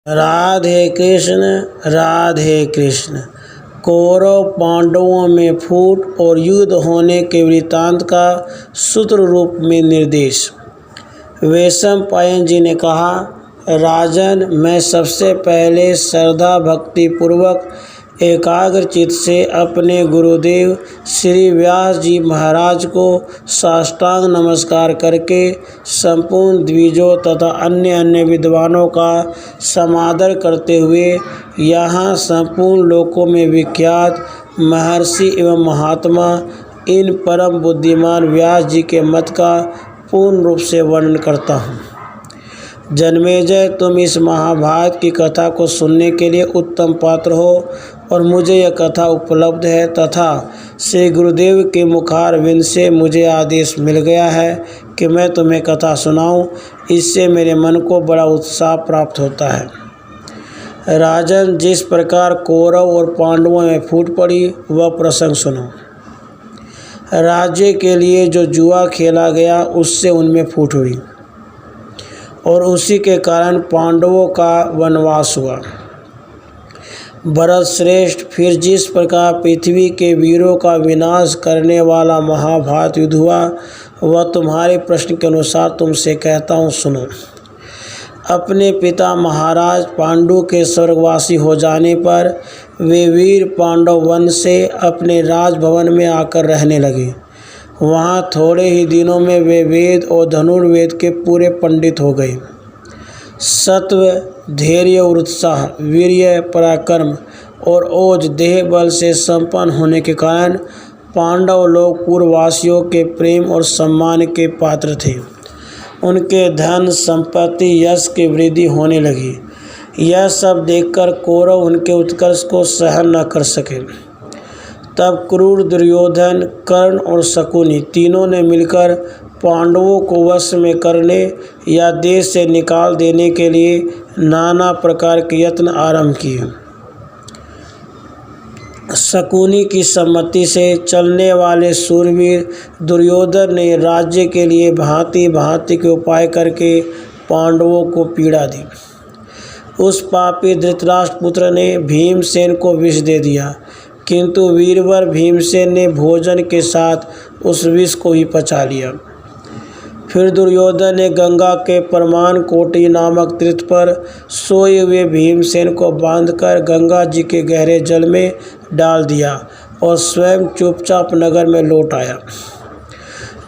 राधे कृष्ण। कौरव पांडवों में फूट और युद्ध होने के वृत्तांत का सूत्र रूप में निर्देश। वैशंपायन जी ने कहा, राजन, मैं सबसे पहले श्रद्धा भक्ति पूर्वक एकाग्रचित्त से अपने गुरुदेव श्री व्यास जी महाराज को साष्टांग नमस्कार करके संपूर्ण द्विजों तथा अन्य विद्वानों का समादर करते हुए यहाँ संपूर्ण लोकों में विख्यात महर्षि एवं महात्मा इन परम बुद्धिमान व्यास जी के मत का पूर्ण रूप से वर्णन करता हूँ। जन्मेजय, तुम इस महाभारत की कथा को सुनने के लिए उत्तम पात्र हो और मुझे यह कथा उपलब्ध है तथा श्री गुरुदेव के मुखारविंद से मुझे आदेश मिल गया है कि मैं तुम्हें कथा सुनाऊं। इससे मेरे मन को बड़ा उत्साह प्राप्त होता है। राजन, जिस प्रकार कौरव और पांडवों में फूट पड़ी वह प्रसंग सुनो। राज्य के लिए जो जुआ खेला गया उससे उनमें फूट हुई और उसी के कारण पांडवों का वनवास हुआ। भरत श्रेष्ठ, फिर जिस प्रकार पृथ्वी के वीरों का विनाश करने वाला महाभारत युद्ध हुआ वह तुम्हारे प्रश्न के अनुसार तुमसे कहता हूँ, सुनो। अपने पिता महाराज पांडु के स्वर्गवासी हो जाने पर वे वीर पांडव वन से अपने राजभवन में आकर रहने लगे। वहाँ थोड़े ही दिनों में वे वेद और धनुर्वेद के पूरे पंडित हो गए। सत्व, धैर्य और उत्साह, वीर्य, पराक्रम और ओज देह बल से संपन्न होने के कारण पांडव लोग पूर्ववासियों के प्रेम और सम्मान के पात्र थे। उनके धन संपत्ति यश की वृद्धि होने लगी। यह सब देखकर कौरव उनके उत्कर्ष को सहन न कर सके। तब क्रूर दुर्योधन, कर्ण और शकुनी तीनों ने मिलकर पांडवों को वश में करने या देश से निकाल देने के लिए नाना प्रकार के यत्न आरंभ किए। शकुनी की सम्मति से चलने वाले शूरवीर दुर्योधन ने राज्य के लिए भांति भांति के उपाय करके पांडवों को पीड़ा दी। उस पापी धृतराष्ट्र पुत्र ने भीमसेन को विष दे दिया, किंतु वीरवर भीमसेन ने भोजन के साथ उस विष को ही पचा लिया। फिर दुर्योधन ने गंगा के परमान कोटि नामक तीर्थ पर सोए हुए भीमसेन को बांधकर गंगा जी के गहरे जल में डाल दिया और स्वयं चुपचाप नगर में लौट आया।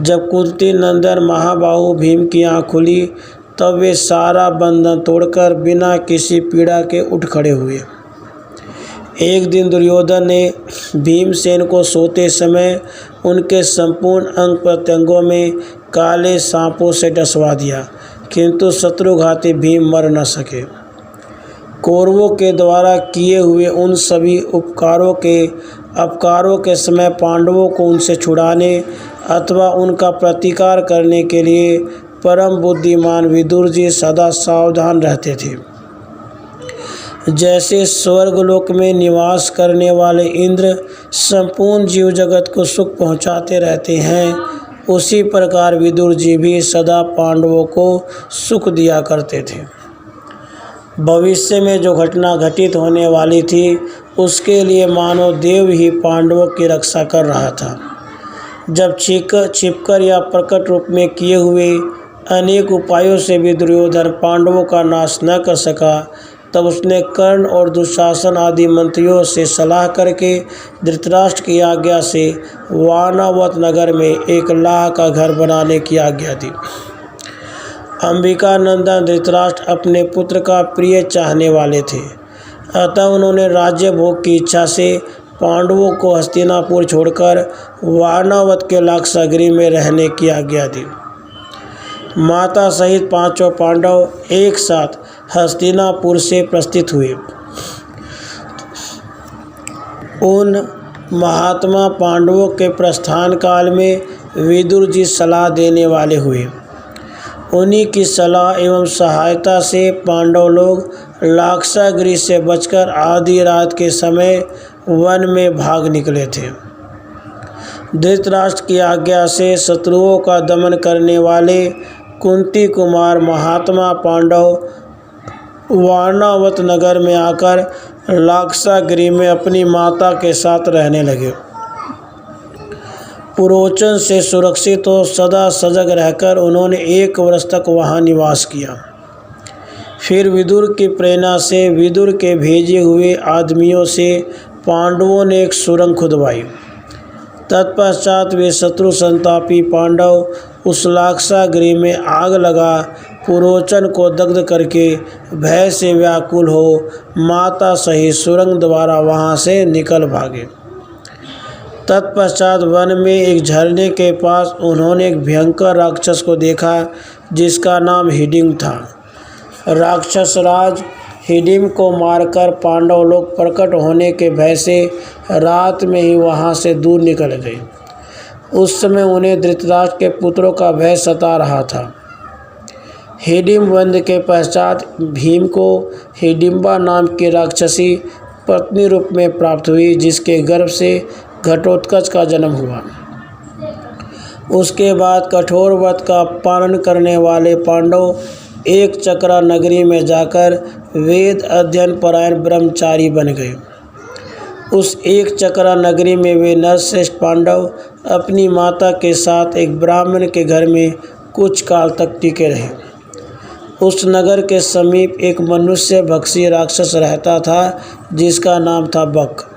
जब कुंती नंदन महाबाहु भीम की आँख खुली तब वे सारा बंधन तोड़कर बिना किसी पीड़ा के उठ खड़े हुए। एक दिन दुर्योधन ने भीमसेन को सोते समय उनके संपूर्ण अंग प्रत्यंगों में काले सांपों से डसवा दिया, किंतु शत्रुघाती भीम मर न सके। कौरवों के द्वारा किए हुए उन सभी अपकारों के समय पांडवों को उनसे छुड़ाने अथवा उनका प्रतिकार करने के लिए परम बुद्धिमान विदुर जी सदा सावधान रहते थे। जैसे स्वर्गलोक में निवास करने वाले इंद्र संपूर्ण जीव जगत को सुख पहुँचाते रहते हैं, उसी प्रकार विदुर जी भी सदा पांडवों को सुख दिया करते थे। भविष्य में जो घटना घटित होने वाली थी उसके लिए मानो देव ही पांडवों की रक्षा कर रहा था। जब छिपकर या प्रकट रूप में किए हुए अनेक उपायों से भी दुर्योधन पांडवों का नाश न कर सका, तब उसने कर्ण और दुशासन आदि मंत्रियों से सलाह करके धृतराष्ट्र की आज्ञा से वानावत नगर में एक लाह का घर बनाने की आज्ञा दी। अंबिका नंदन धृतराष्ट्र अपने पुत्र का प्रिय चाहने वाले थे, अतः उन्होंने राज्य भोग की इच्छा से पांडवों को हस्तिनापुर छोड़कर वानावत के लाक्षागृह में रहने की आज्ञा दी। माता सहित पांचों पांडव एक साथ हस्तिनापुर से प्रस्थित हुए। उन महात्मा पांडवों के प्रस्थान काल में विदुर जी सलाह देने वाले हुए। उन्हीं की सलाह एवं सहायता से पांडव लोग लाक्षागृह से बचकर आधी रात के समय वन में भाग निकले थे। धृतराष्ट्र की आज्ञा से शत्रुओं का दमन करने वाले कुंती कुमार महात्मा पांडव वारणावत नगर में आकर लाक्षागृह में अपनी माता के साथ रहने लगे। पुरोचन से सुरक्षित और सदा सजग रहकर उन्होंने 1 वर्ष तक वहाँ निवास किया। फिर विदुर की प्रेरणा से विदुर के भेजे हुए आदमियों से पांडवों ने एक सुरंग खुदवाई। तत्पश्चात वे शत्रु संतापी पांडव उस लाक्षागृह में आग लगा पुरोचन को दग्ध करके भय से व्याकुल हो माता सहित सुरंग द्वारा वहाँ से निकल भागे। तत्पश्चात वन में एक झरने के पास उन्होंने एक भयंकर राक्षस को देखा जिसका नाम हिडिंब था। राक्षस राज हिडिंब को मारकर पांडव लोग प्रकट होने के भय से रात में ही वहाँ से दूर निकल गए। उस समय उन्हें धृतराष्ट्र के पुत्रों का भय सता रहा था। हिडिंब वध के पश्चात भीम को हिडिंबा नाम की राक्षसी पत्नी रूप में प्राप्त हुई जिसके गर्भ से घटोत्कच का जन्म हुआ। उसके बाद कठोर व्रत का पालन करने वाले पांडव एक चक्रा नगरी में जाकर वेद अध्ययन परायण ब्रह्मचारी बन गए। उस एक चक्रा नगरी में वे नरश्रेष्ठ पांडव अपनी माता के साथ एक ब्राह्मण के घर में कुछ काल तक टिके रहे। उस नगर के समीप एक मनुष्य भक्षी राक्षस रहता था जिसका नाम था बक।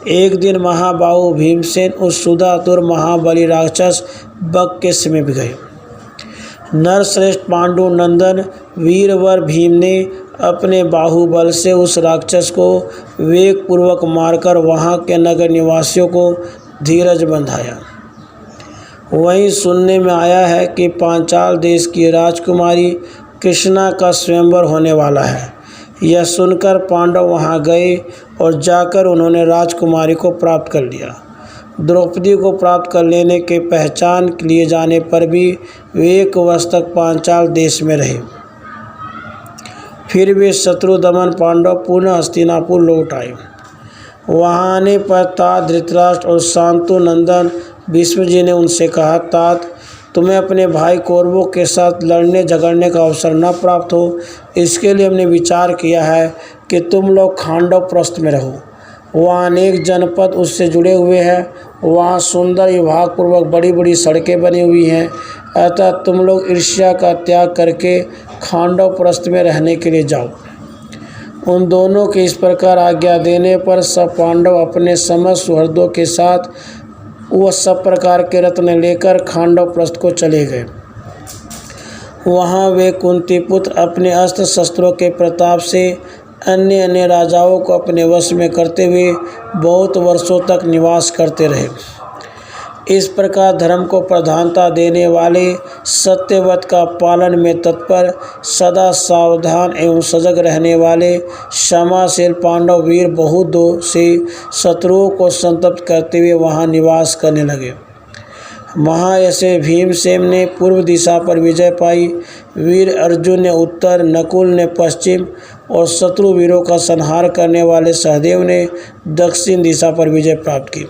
एक दिन महाबाहु भीमसेन उस सुधातुर महाबली राक्षस बक के समीप गए। नरश्रेष्ठ पांडु नंदन वीरवर भीम ने अपने बाहुबल से उस राक्षस को वेग पूर्वक मारकर वहाँ के नगर निवासियों को धीरज बंधाया। वहीं सुनने में आया है कि पांचाल देश की राजकुमारी कृष्णा का स्वयंवर होने वाला है। यह सुनकर पांडव वहां गए और जाकर उन्होंने राजकुमारी को प्राप्त कर लिया। द्रौपदी को प्राप्त कर लेने के पहचान लिए जाने पर भी वे 1 वर्ष तक पांचाल देश में रहे। फिर वे शत्रु दमन पांडव पुनः हस्तिनापुर लौट आए। वहाँ आने पर तात धृतराष्ट्र और शांतु नंदन भीष्म जी ने उनसे कहा, तात तुम्हें अपने भाई कौरवों के साथ लड़ने झगड़ने का अवसर न प्राप्त हो, इसके लिए हमने विचार किया है कि तुम लोग खांडव प्रस्थ में रहो। वहाँ अनेक जनपद उससे जुड़े हुए हैं। वहाँ सुंदर विभागपूर्वक बड़ी बड़ी सड़कें बनी हुई हैं। अतः तुम लोग ईर्ष्या का त्याग करके खांडव प्रस्थ में रहने के लिए जाओ। उन दोनों के इस प्रकार आज्ञा देने पर सब पांडव अपने समस्त सुहृदों के साथ वह सब प्रकार के रत्न लेकर खांडव प्रस्थ को चले गए। वहाँ वे कुंती पुत्र अपने अस्त्र शस्त्रों के प्रताप से अन्य अन्य राजाओं को अपने वश में करते हुए बहुत वर्षों तक निवास करते रहे। इस प्रकार धर्म को प्रधानता देने वाले सत्यव्रत का पालन में तत्पर सदा सावधान एवं सजग रहने वाले क्षमाशील पांडव वीर बहुत दो से शत्रुओं को संतप्त करते हुए वहां निवास करने लगे। महायशे भीमसेन ने पूर्व दिशा पर विजय पाई। वीर अर्जुन ने उत्तर, नकुल ने पश्चिम और शत्रु वीरों का संहार करने वाले सहदेव ने दक्षिण दिशा पर विजय प्राप्त की।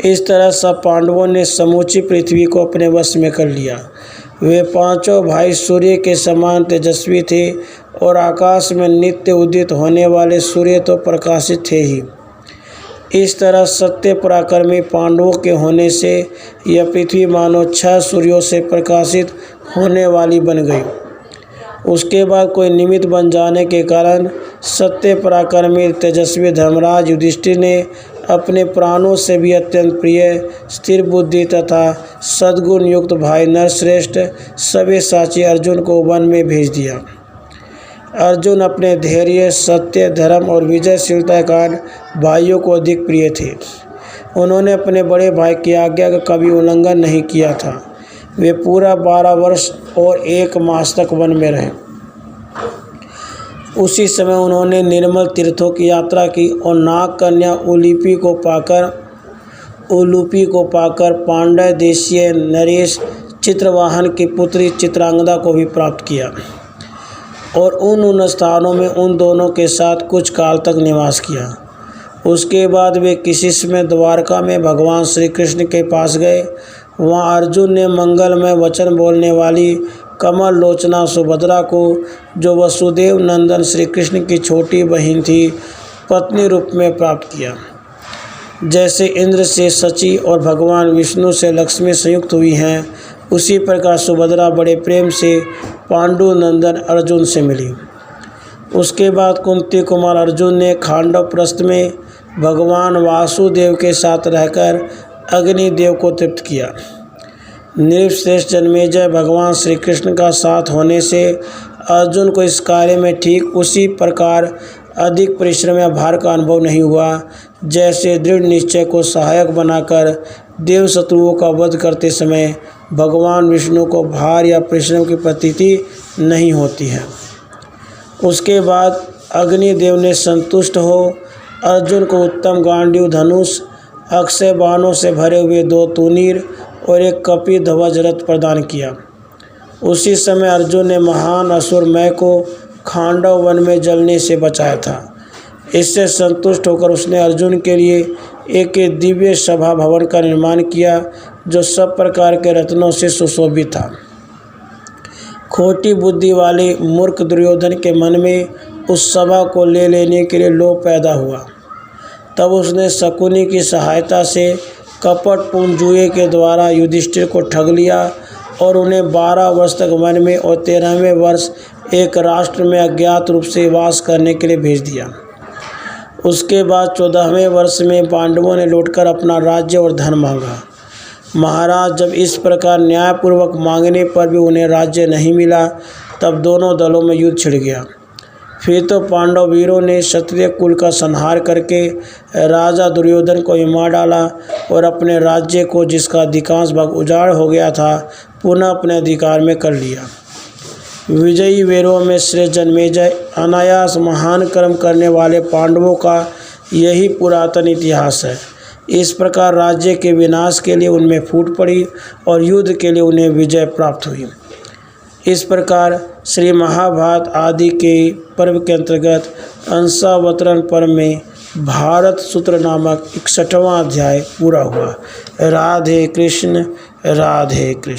इस तरह सब पांडवों ने समूची पृथ्वी को अपने वश में कर लिया। वे पांचों भाई सूर्य के समान तेजस्वी थे और आकाश में नित्य उदित होने वाले सूर्य तो प्रकाशित थे ही। इस तरह सत्य पराक्रमी पांडवों के होने से यह पृथ्वी मानो 6 सूर्यों से प्रकाशित होने वाली बन गई। उसके बाद कोई निमित्त बन जाने के कारण सत्य पराक्रमी तेजस्वी धर्मराज युधिष्ठिर ने अपने प्राणों से भी अत्यंत प्रिय स्थिर बुद्धि तथा सद्गुण युक्त भाई नरश्रेष्ठ सव्यसाची अर्जुन को वन में भेज दिया। अर्जुन अपने धैर्य, सत्य, धर्म और विजयशीलता के कारण भाइयों को अधिक प्रिय थे। उन्होंने अपने बड़े भाई की आज्ञा का कभी उल्लंघन नहीं किया था। वे पूरा 12 वर्ष और 1 मास तक वन में रहे। उसी समय उन्होंने निर्मल तीर्थों की यात्रा की और नाग कन्या उलूपी को पाकर पांड्य देशीय नरेश चित्रवाहन की पुत्री चित्रांगदा को भी प्राप्त किया और उन स्थानों में उन दोनों के साथ कुछ काल तक निवास किया। उसके बाद वे किसी समय द्वारका में भगवान श्री कृष्ण के पास गए। वहाँ अर्जुन ने मंगलमय वचन बोलने वाली कमल लोचना सुभद्रा को, जो वसुदेव नंदन श्री कृष्ण की छोटी बहन थी, पत्नी रूप में प्राप्त किया। जैसे इंद्र से शची और भगवान विष्णु से लक्ष्मी संयुक्त हुई हैं, उसी प्रकार सुभद्रा बड़े प्रेम से पांडु नंदन अर्जुन से मिली। उसके बाद कुंती कुमार अर्जुन ने खांडव प्रस्थ में भगवान वासुदेव के साथ रहकर अग्निदेव को तृप्त किया। नृपश्रेष्ठ जन्मेजय भगवान श्री कृष्ण का साथ होने से अर्जुन को इस कार्य में ठीक उसी प्रकार अधिक परिश्रम या भार का अनुभव नहीं हुआ, जैसे दृढ़ निश्चय को सहायक बनाकर देव शत्रुओं का वध करते समय भगवान विष्णु को भार या परिश्रम की प्रतीति नहीं होती है। उसके बाद अग्निदेव ने संतुष्ट हो अर्जुन को उत्तम गांडीव धनुष, अक्षय बाणों से भरे हुए 2 तूनीर और एक कपि ध्वज रथ प्रदान किया। उसी समय अर्जुन ने महान असुर मय को खांडव वन में जलने से बचाया था। इससे संतुष्ट होकर उसने अर्जुन के लिए एक दिव्य सभा भवन का निर्माण किया, जो सब प्रकार के रत्नों से सुशोभित था। खोटी बुद्धि वाले मूर्ख दुर्योधन के मन में उस सभा को ले लेने के लिए लोभ पैदा हुआ। तब उसने शकुनी की सहायता से कपटपूर्ण जुए के द्वारा युधिष्ठिर को ठग लिया और उन्हें 12 वर्ष तक वन में और 13वें वर्ष एक राष्ट्र में अज्ञात रूप से वास करने के लिए भेज दिया। उसके बाद 14वें वर्ष में पांडवों ने लौटकर अपना राज्य और धन मांगा। महाराज, जब इस प्रकार न्यायपूर्वक मांगने पर भी उन्हें राज्य नहीं मिला, तब दोनों दलों में युद्ध छिड़ गया। फिर तो पांडव वीरों ने क्षत्रिय कुल का संहार करके राजा दुर्योधन को मार डाला और अपने राज्य को, जिसका अधिकांश भाग उजाड़ हो गया था, पुनः अपने अधिकार में कर लिया। विजयी वीरों में श्रेष्ठ जन्मेजय अनायास महान कर्म करने वाले पांडवों का यही पुरातन इतिहास है। इस प्रकार राज्य के विनाश के लिए उनमें फूट पड़ी और युद्ध के लिए उन्हें विजय प्राप्त हुई। इस प्रकार श्री महाभारत आदि के पर्व के अंतर्गत अंशावतरण पर्व में भारत सूत्र नामक 61वां अध्याय पूरा हुआ। राधे कृष्ण, राधे कृष्ण।